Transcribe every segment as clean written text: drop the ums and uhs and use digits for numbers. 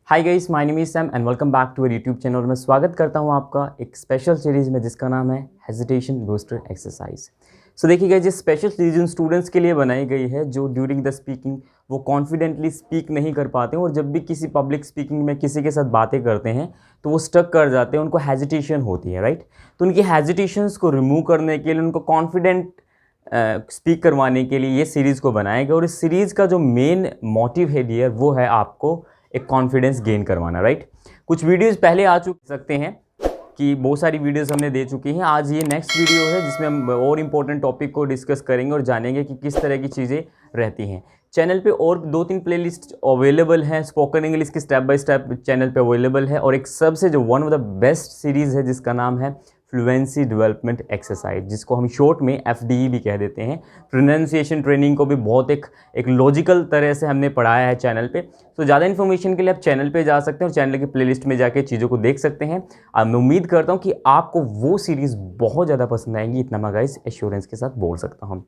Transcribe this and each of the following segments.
Hi guys, my name is Sam and welcome back to our YouTube channel. मैं स्वागत करता हूं आपका एक स्पेशल सीरीज़ में जिसका नाम है हेजिटेशन बूस्टर एक्सरसाइज। सो देखिए गाइस, ये स्पेशल सीरीज उन स्टूडेंट्स के लिए बनाई गई है जो ड्यूरिंग द स्पीकिंग वो कॉन्फिडेंटली स्पीक नहीं कर पाते हैं और जब भी किसी पब्लिक स्पीकिंग में किसी के साथ बातें करते हैं तो वो स्टक कर जाते हैं, उनको हेजिटेशन होती है, राइट। तो उनकी हेजिटेशंस को रिमूव करने के लिए, उनको कॉन्फिडेंट स्पीक करवाने के लिए ये सीरीज़ को बनाया गया। और इस सीरीज़ का जो मेन मोटिव है डियर, वो है आपको एक कॉन्फिडेंस गेन करवाना, राइट। कुछ वीडियोस पहले आ सकते हैं कि बहुत सारी वीडियोस हमने दे चुकी हैं। आज ये नेक्स्ट वीडियो है जिसमें हम और इम्पोर्टेंट टॉपिक को डिस्कस करेंगे और जानेंगे कि किस तरह की चीज़ें रहती हैं। चैनल पे और 2-3 प्लेलिस्ट अवेलेबल हैं। स्पोकन इंग्लिश की स्टेप बाय स्टेप चैनल पे अवेलेबल है और एक सबसे जो one of the best series है जिसका नाम है फ्लुएंसी डेवलपमेंट एक्सरसाइज, जिसको हम शॉर्ट में FDE भी कह देते हैं। प्रोनाउंसिएशन ट्रेनिंग को भी बहुत एक लॉजिकल तरह से हमने पढ़ाया है चैनल पे। तो ज़्यादा इन्फॉर्मेशन के लिए आप चैनल पे जा सकते हैं और चैनल की प्लेलिस्ट में जाके चीज़ों को देख सकते हैं। अब मैं उम्मीद करता हूँ कि आपको वो सीरीज़ बहुत ज़्यादा पसंद आएंगी, इतना मैं गाइस एश्योरेंस के साथ बोल सकता हूँ।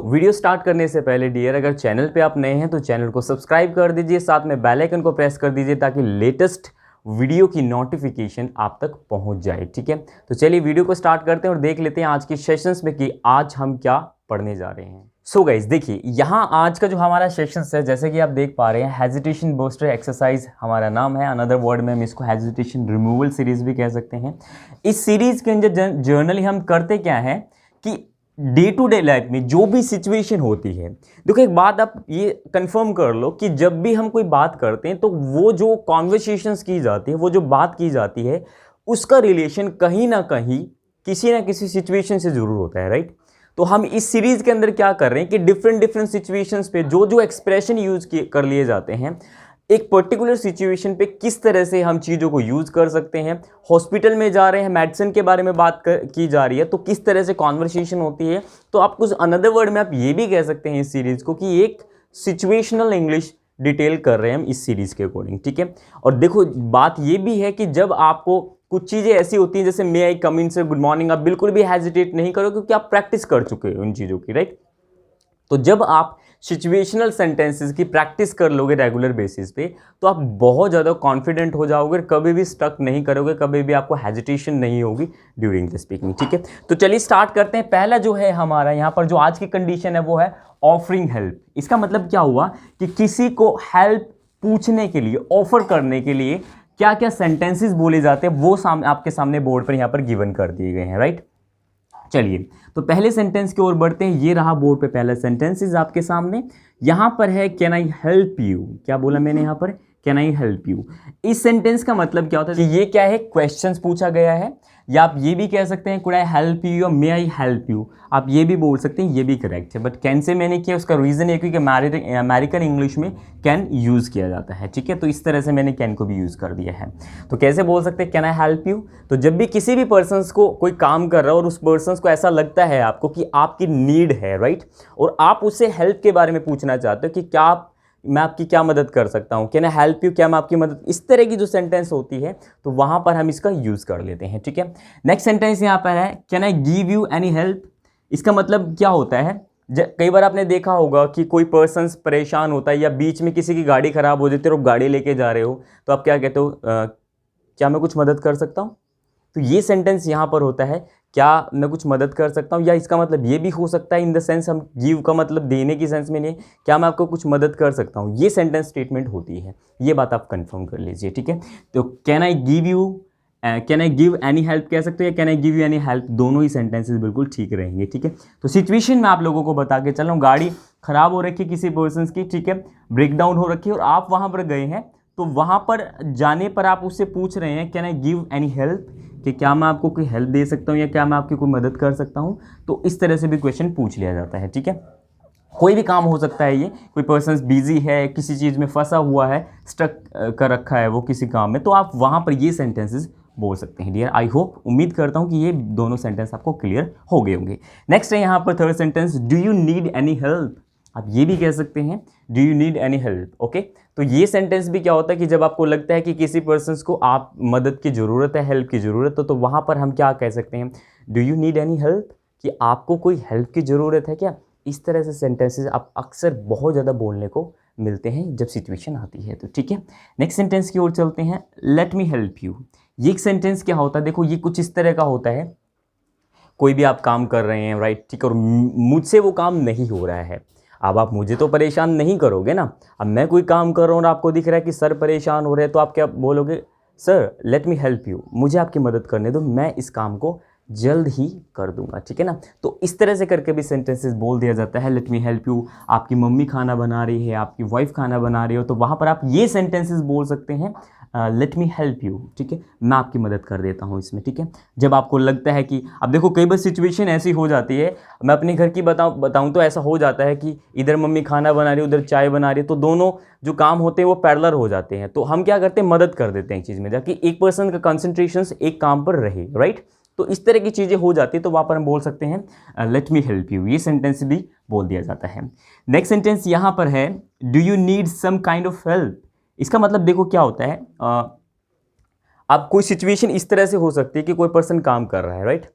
वीडियो स्टार्ट करने से पहले डियर, अगर चैनल पे आप नए हैं तो चैनल को सब्सक्राइब कर दीजिए, साथ में बेल आइकन को प्रेस कर दीजिए ताकि लेटेस्ट वीडियो की नोटिफिकेशन आप तक पहुंच जाए, ठीक है। तो चलिए वीडियो को स्टार्ट करते हैं और देख लेते हैं आज के सेशंस में कि आज हम क्या पढ़ने जा रहे हैं। सो गाइस देखिए, यहाँ आज का जो हमारा सेशंस है, जैसे कि आप देख पा रहे हैं, हेजिटेशन बूस्टर एक्सरसाइज हमारा नाम है। अनदर वर्ड में हम इसको हेजिटेशन रिमूवल सीरीज भी कह सकते हैं। इस सीरीज के अंदर जर्नली हम करते क्या है कि डे टू डे लाइफ में जो भी सिचुएशन होती है, देखो एक बात आप ये कंफर्म कर लो कि जब भी हम कोई बात करते हैं तो वो जो कॉन्वर्सेशंस की जाती है, वो जो बात की जाती है, उसका रिलेशन कहीं ना कहीं किसी ना किसी सिचुएशन से जरूर होता है, राइट। तो हम इस सीरीज के अंदर क्या कर रहे हैं कि डिफरेंट सिचुएशंस पे जो एक्सप्रेशन यूज कर लिए जाते हैं, एक पर्टिकुलर सिचुएशन पे किस तरह से हम चीज़ों को यूज़ कर सकते हैं। हॉस्पिटल में जा रहे हैं, मेडिसिन के बारे में बात की जा रही है, तो किस तरह से कॉन्वर्सेशन होती है। तो आप कुछ अनदर वर्ड में आप ये भी कह सकते हैं इस सीरीज़ को कि एक सिचुएशनल इंग्लिश डिटेल कर रहे हैं हम इस सीरीज़ के अकॉर्डिंग, ठीक है। और देखो बात ये भी है कि जब आपको कुछ चीज़ें ऐसी होती हैं जैसे मे आई कम इन से गुड मॉर्निंग, आप बिल्कुल भी हेजिटेट नहीं करो क्योंकि आप प्रैक्टिस कर चुके हो उन चीज़ों की, राइट। तो जब आप सिचुएशनल सेंटेंसेस की प्रैक्टिस कर लोगे रेगुलर बेसिस पे तो आप बहुत ज़्यादा कॉन्फिडेंट हो जाओगे, कभी भी स्टक नहीं करोगे, कभी भी आपको हेजिटेशन नहीं होगी ड्यूरिंग द स्पीकिंग, ठीक है। तो चलिए स्टार्ट करते हैं। पहला जो है हमारा यहाँ पर जो आज की कंडीशन है वो है ऑफरिंग हेल्प। इसका मतलब क्या हुआ कि किसी को हेल्प पूछने के लिए, ऑफर करने के लिए क्या क्या सेंटेंसेस बोले जाते हैं वो आपके सामने बोर्ड पर यहाँ पर गिवन कर दिए गए हैं, राइट। चलिए तो पहले सेंटेंस की ओर बढ़ते हैं। ये रहा बोर्ड पे पहला सेंटेंस आपके सामने। यहां पर है कैन आई हेल्प यू। क्या बोला मैंने यहां पर? Can I help you. इस सेंटेंस का मतलब क्या होता है कि ये क्या है, क्वेश्चंस पूछा गया है, या आप ये भी कह सकते हैं कुड आई हेल्प यू या मे आई हेल्प यू, आप ये भी बोल सकते हैं, ये भी करेक्ट है। बट कैन से मैंने किया, उसका रीज़न है क्योंकि अमेरिकन इंग्लिश में कैन यूज़ किया जाता है, ठीक है। तो इस तरह से मैंने कैन को भी यूज़ कर दिया है। तो कैसे बोल सकते हैं कैन आई हेल्प यू? तो जब भी किसी भी पर्सन को कोई काम कर रहा हो और उस पर्सन को ऐसा लगता है आपको कि आपकी नीड है, राइट, और आप उससे हेल्प के बारे में पूछना चाहते हो कि क्या मैं आपकी क्या मदद कर सकता हूँ, कैन आई हेल्प यू, क्या मैं आपकी मदद, इस तरह की जो सेंटेंस होती है तो वहाँ पर हम इसका यूज़ कर लेते हैं, ठीक है। नेक्स्ट सेंटेंस यहाँ पर है can I give you any help. इसका मतलब क्या होता है, कई बार आपने देखा होगा कि कोई पर्सन परेशान होता है या बीच में किसी की गाड़ी ख़राब हो जाती है और आप गाड़ी लेके जा रहे हो तो आप क्या कहते हो, क्या मैं कुछ मदद कर सकता हूँ। तो ये सेंटेंस यहाँ पर होता है क्या मैं कुछ मदद कर सकता हूँ, या इसका मतलब ये भी हो सकता है इन द सेंस, हम गिव का मतलब देने की सेंस में नहीं, क्या मैं आपको कुछ मदद कर सकता हूँ, ये सेंटेंस स्टेटमेंट होती है। ये बात आप कंफर्म कर लीजिए, ठीक है। तो can I give you, can I give any help कह सकते हो, या can I give you any help, दोनों ही सेंटेंसेस बिल्कुल ठीक रहेंगे, ठीक है। तो सिचुएशन में आप लोगों को बता के चल रहा हूँ, गाड़ी खराब हो रखी है किसी पर्सन की, ठीक है, ब्रेक डाउन हो रखी है और आप वहाँ पर गए हैं, तो वहाँ पर जाने पर आप उससे पूछ रहे हैं can I give any help, कि क्या मैं आपको कोई हेल्प दे सकता हूँ या क्या मैं आपकी कोई मदद कर सकता हूँ। तो इस तरह से भी क्वेश्चन पूछ लिया जाता है, ठीक है। कोई भी काम हो सकता है, ये कोई पर्सन बिजी है, किसी चीज़ में फंसा हुआ है, स्टक कर रखा है वो किसी काम में, तो आप वहाँ पर ये सेंटेंसेस बोल सकते हैं डियर। आई होप, उम्मीद करता हूँ कि ये दोनों सेंटेंस आपको क्लियर हो गए होंगे। नेक्स्ट है यहाँ पर third sentence, do you need any help. आप ये भी कह सकते हैं do you need any help, okay. तो ये सेंटेंस भी क्या होता है कि जब आपको लगता है कि किसी पर्सन को आप मदद की ज़रूरत है, हेल्प की ज़रूरत है, तो वहाँ पर हम क्या कह सकते हैं, do you need any help, कि आपको कोई हेल्प की ज़रूरत है क्या। इस तरह से सेंटेंसेस आप अक्सर बहुत ज़्यादा बोलने को मिलते हैं जब सिचुएशन आती है तो, ठीक है। नेक्स्ट सेंटेंस की ओर चलते हैं, लेट मी हेल्प यू। ये एक सेंटेंस क्या होता है, देखो ये कुछ इस तरह का होता है, कोई भी आप काम कर रहे हैं, राइट, ठीक है, और मुझसे वो काम नहीं हो रहा है। अब आप मुझे तो परेशान नहीं करोगे ना। अब मैं कोई काम कर रहा हूँ और आपको दिख रहा है कि सर परेशान हो रहे हैं, तो आप क्या बोलोगे, sir let me help you, मुझे आपकी मदद करने दो, मैं इस काम को जल्द ही कर दूंगा, ठीक है ना। तो इस तरह से करके भी सेंटेंसेस बोल दिया जाता है, लेट मी हेल्प यू। आपकी मम्मी खाना बना रही है, आपकी वाइफ खाना बना रही हो, तो वहाँ पर आप ये सेंटेंसेस बोल सकते हैं, लेट मी हेल्प यू, ठीक है, मैं आपकी मदद कर देता हूँ इसमें, ठीक है। जब आपको लगता है कि, अब देखो कई बार सिचुएशन ऐसी हो जाती है, मैं अपने घर की बताऊँ तो ऐसा हो जाता है कि इधर मम्मी खाना बना रही है, उधर चाय बना रही है, तो दोनों जो काम होते हैं वो पैरेलल हो जाते हैं। तो हम क्या करते हैं, मदद कर देते हैं एक चीज़ में, जाकि एक पर्सन का कंसंट्रेशन एक काम पर रहे, राइट। तो इस तरह की चीज़ें हो जाती है, तो वहाँ पर हम बोल सकते हैं लेट मी हेल्प यू, ये सेंटेंस भी बोल दिया जाता है। नेक्स्ट सेंटेंस यहाँ पर है, do you need some kind of help. इसका मतलब देखो क्या होता है, अब कोई सिचुएशन इस तरह से हो सकती है कि कोई पर्सन काम कर रहा है, राइट,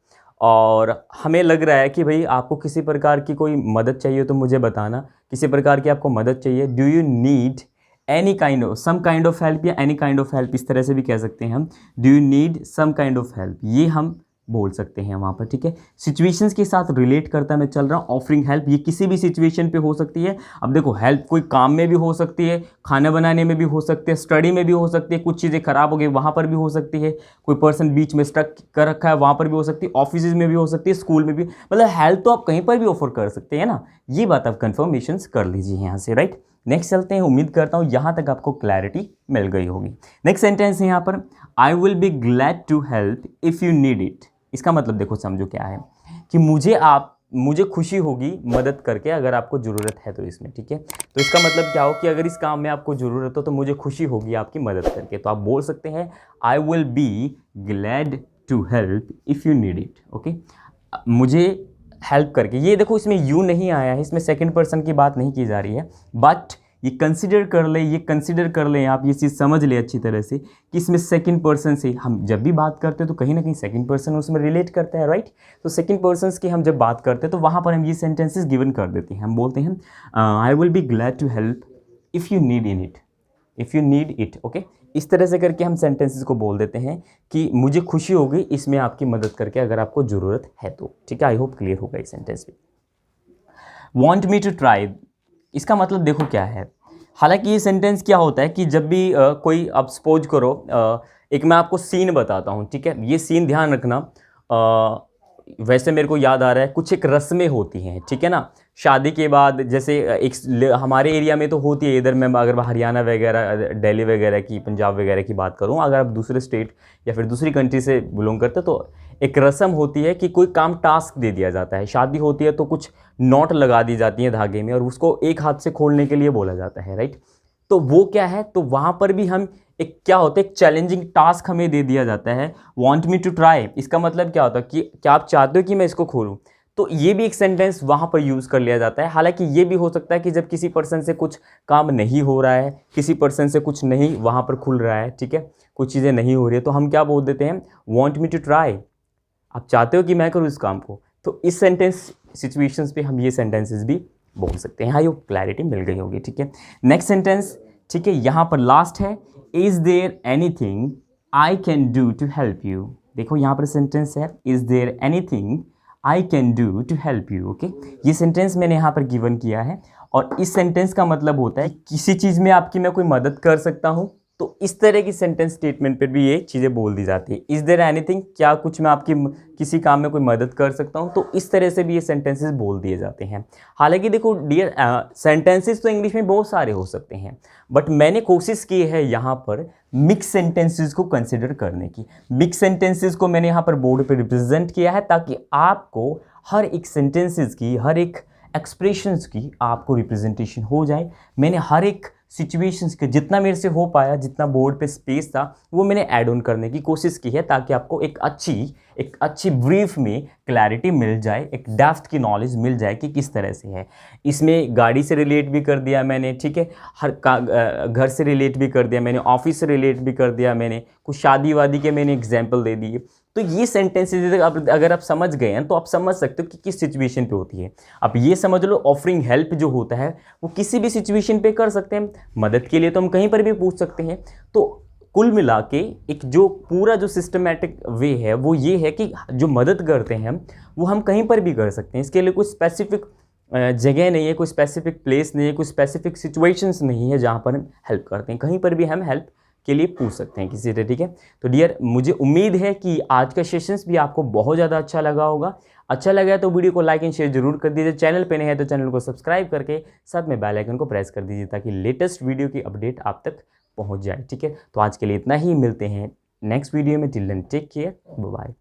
और हमें लग रहा है कि भाई आपको किसी प्रकार की कोई मदद चाहिए तो मुझे बताना, किसी प्रकार की आपको मदद चाहिए, do you need any kind of, some kind of help या एनी काइंड ऑफ हेल्प, इस तरह से भी कह सकते हैं हम, do you need some kind of help, ये हम बोल सकते हैं वहाँ पर, ठीक है। सिचुएशंस के साथ रिलेट करता मैं चल रहा हूँ, ऑफरिंग हेल्प, ये किसी भी सिचुएशन पे हो सकती है। अब देखो हेल्प कोई काम में भी हो सकती है, खाना बनाने में भी हो सकती है, स्टडी में भी हो सकती है, कुछ चीज़ें खराब हो गई वहाँ पर भी हो सकती है, कोई पर्सन बीच में स्टक कर रखा है वहाँ पर भी हो सकती है, ऑफिस में भी हो सकती है, स्कूल में भी, मतलब हेल्प तो आप कहीं पर भी ऑफर कर सकते हैं ना। ये बात आप कन्फर्मेशन कर लीजिए यहाँ से, राइट। नेक्स्ट चलते हैं, उम्मीद करता हूँ यहाँ तक आपको क्लैरिटी मिल गई होगी। नेक्स्ट सेंटेंस है यहाँ पर, I will be glad to help if you need it. इसका मतलब देखो समझो क्या है कि मुझे खुशी होगी मदद करके अगर आपको ज़रूरत है तो इसमें, ठीक है। तो इसका मतलब क्या हो कि अगर इस काम में आपको ज़रूरत हो तो मुझे खुशी होगी आपकी मदद करके, तो आप बोल सकते हैं I will be glad to help if you need it, okay. मुझे हेल्प करके, ये देखो इसमें यू नहीं आया है, इसमें सेकंड पर्सन की बात नहीं की जा रही है, बट ये कंसिडर कर लें आप, ये चीज़ समझ ले अच्छी तरह से कि इसमें सेकंड पर्सन से हम जब भी बात करते हैं तो कहीं ना कहीं सेकंड पर्सन उसमें रिलेट करता है, राइट। तो सेकंड पर्सन्स की हम जब बात करते हैं तो वहाँ पर हम ये सेंटेंसेस गिवन कर देते हैं, हम बोलते हैं I will be glad to help if you need it, okay. इस तरह से करके हम सेंटेंसेस को बोल देते हैं कि मुझे खुशी होगी इसमें आपकी मदद करके अगर आपको ज़रूरत है तो, ठीक है। आई होप क्लियर होगा ये सेंटेंस भी। वॉन्ट मी टू ट्राई, इसका मतलब देखो क्या है, हालांकि ये सेंटेंस क्या होता है कि जब भी कोई, आप सपोज करो, एक मैं आपको सीन बताता हूँ, ठीक है, ये सीन ध्यान रखना। वैसे मेरे को याद आ रहा है, कुछ एक रस्में होती हैं, ठीक है ना, शादी के बाद, जैसे एक हमारे एरिया में तो होती है, इधर मैं अगर हरियाणा वगैरह, दिल्ली वगैरह की, पंजाब वगैरह की बात करूँ, अगर आप दूसरे स्टेट या फिर दूसरी कंट्री से बिलोंग करते तो एक रस्म होती है कि कोई काम टास्क दे दिया जाता है। शादी होती है तो कुछ नॉट लगा दी जाती हैं धागे में और उसको एक हाथ से खोलने के लिए बोला जाता है, राइट। तो वो क्या है, तो वहाँ पर भी हम एक क्या होता है, एक चैलेंजिंग टास्क हमें दे दिया जाता है, वांट मी टू ट्राई। इसका मतलब क्या होता है कि क्या आप चाहते हो कि मैं इसको खोलूँ, तो ये भी एक सेंटेंस वहाँ पर यूज़ कर लिया जाता है। हालांकि ये भी हो सकता है कि जब किसी पर्सन से कुछ काम नहीं हो रहा है, किसी पर्सन से कुछ नहीं वहाँ पर खुल रहा है, ठीक है, कुछ चीज़ें नहीं हो रही है, तो हम क्या बोल देते हैं, वांट मी टू ट्राई, आप चाहते हो कि मैं करूँ इस काम को। तो इस सेंटेंस सिचुएशंस पे हम ये सेंटेंसेस भी बोल सकते हैं। हाँ, ये क्लैरिटी मिल गई होगी, ठीक है। नेक्स्ट सेंटेंस, ठीक है, यहाँ पर लास्ट है, is there anything I can do to help you. देखो यहाँ पर सेंटेंस है, is there anything I can do to help you, okay. ये सेंटेंस मैंने यहाँ पर गिवन किया है और इस सेंटेंस का मतलब होता है किसी चीज़ में आपकी मैं कोई मदद कर सकता हूँ, तो इस तरह की सेंटेंस स्टेटमेंट पर भी ये चीज़ें बोल दी जाती है। इज़ देयर एनीथिंग, क्या कुछ मैं आपकी किसी काम में कोई मदद कर सकता हूँ, तो इस तरह से भी ये सेंटेंसेस बोल दिए जाते हैं। हालांकि देखो डियर, सेंटेंसेस तो इंग्लिश में बहुत सारे हो सकते हैं, बट मैंने कोशिश की है यहाँ पर मिक्स सेंटेंसेस को कंसिडर करने की। मिक्स सेंटेंसेस को मैंने यहाँ पर बोर्ड पे रिप्रेजेंट किया है ताकि आपको हर एक सेंटेंसेस की, हर एक एक्सप्रेशंस की आपको रिप्रेजेंटेशन हो जाए। मैंने हर एक सिचुएशंस के जितना मेरे से हो पाया, जितना बोर्ड पे स्पेस था, वो मैंने ऐड ऑन करने की कोशिश की है ताकि आपको एक अच्छी ब्रीफ में क्लैरिटी मिल जाए, एक डेप्थ की नॉलेज मिल जाए कि किस तरह से है। इसमें गाड़ी से रिलेट भी कर दिया मैंने, ठीक है, घर से रिलेट भी कर दिया मैंने, ऑफिस से रिलेट भी कर दिया मैंने, कुछ शादी वादी के मैंने एग्जाम्पल दे दिए। तो ये सेंटेंसेज अगर आप समझ गए हैं तो आप समझ सकते हो कि किस सिचुएशन पे होती है। आप ये समझ लो ऑफरिंग हेल्प जो होता है वो किसी भी सिचुएशन पे कर सकते हैं, मदद के लिए तो हम कहीं पर भी पूछ सकते हैं। तो कुल मिला के एक जो पूरा जो सिस्टमेटिक वे है वो ये है कि जो मदद करते हैं हम वो हम कहीं पर भी कर सकते हैं। इसके लिए कोई स्पेसिफिक जगह नहीं है, कोई स्पेसिफिक प्लेस नहीं है, कोई स्पेसिफिक सिचुएशंस नहीं है जहाँ पर हम हेल्प करते हैं, कहीं पर भी हम हेल्प के लिए पूछ सकते हैं किसी से, ठीक है। तो डियर, मुझे उम्मीद है कि आज का सेशंस भी आपको बहुत ज़्यादा अच्छा लगा होगा। अच्छा लगा तो वीडियो को लाइक एंड शेयर जरूर कर दीजिए। चैनल पे नहीं है तो चैनल को सब्सक्राइब करके साथ में बेल आइकन को प्रेस कर दीजिए ताकि लेटेस्ट वीडियो की अपडेट आप तक पहुंच जाए, ठीक है। तो आज के लिए इतना ही, मिलते हैं नेक्स्ट वीडियो में। Till then take care, bye bye.